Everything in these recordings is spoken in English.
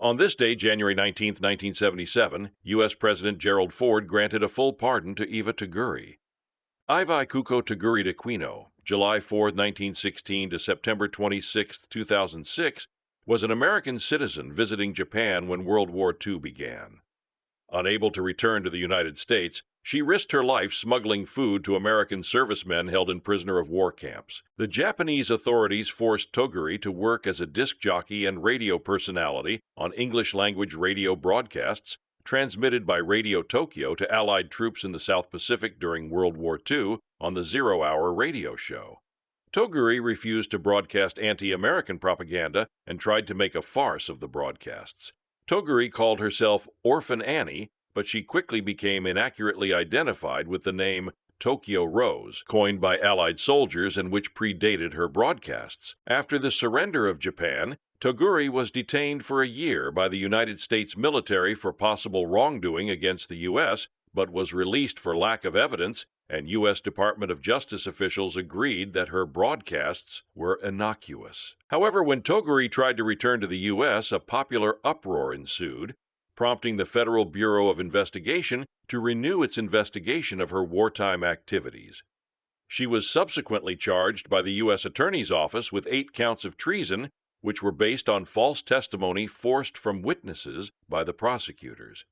On this day, January 19, 1977, U.S. President Gerald Ford granted a full pardon to Eva Tuguri. Ivai Kuko Tuguri Aquino, July 4, 1916 to September 26, 2006, was an American citizen visiting Japan when World War II began. Unable to return to the United States, she risked her life smuggling food to American servicemen held in prisoner of war camps. The Japanese authorities forced Toguri to work as a disc jockey and radio personality on English-language radio broadcasts transmitted by Radio Tokyo to Allied troops in the South Pacific during World War II on the Zero Hour radio show. Toguri refused to broadcast anti-American propaganda and tried to make a farce of the broadcasts. Toguri called herself Orphan Annie, but she quickly became inaccurately identified with the name Tokyo Rose, coined by Allied soldiers and which predated her broadcasts. After the surrender of Japan, Toguri was detained for a year by the United States military for possible wrongdoing against the U.S., but was released for lack of evidence, and U.S. Department of Justice officials agreed that her broadcasts were innocuous. However, when Toguri tried to return to the U.S., a popular uproar ensued, prompting the Federal Bureau of Investigation to renew its investigation of her wartime activities. She was subsequently charged by the U.S. Attorney's Office with 8 counts of treason, which were based on false testimony forced from witnesses by the prosecutors.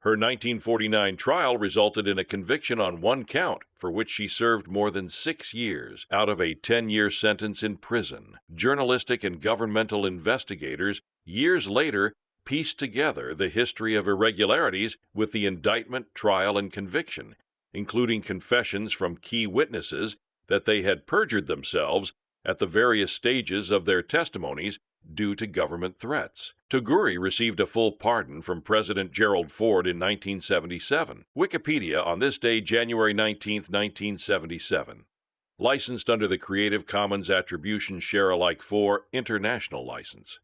Her 1949 trial resulted in a conviction on 1 count, for which she served more than 6 years out of a 10-year sentence in prison. Journalistic and governmental investigators, years later, pieced together the history of irregularities with the indictment, trial, and conviction, including confessions from key witnesses that they had perjured themselves at the various stages of their testimonies due to government threats. Toguri received a full pardon from President Gerald Ford in 1977. Wikipedia on this day, January 19, 1977. Licensed under the Creative Commons Attribution Share Alike 4 International License.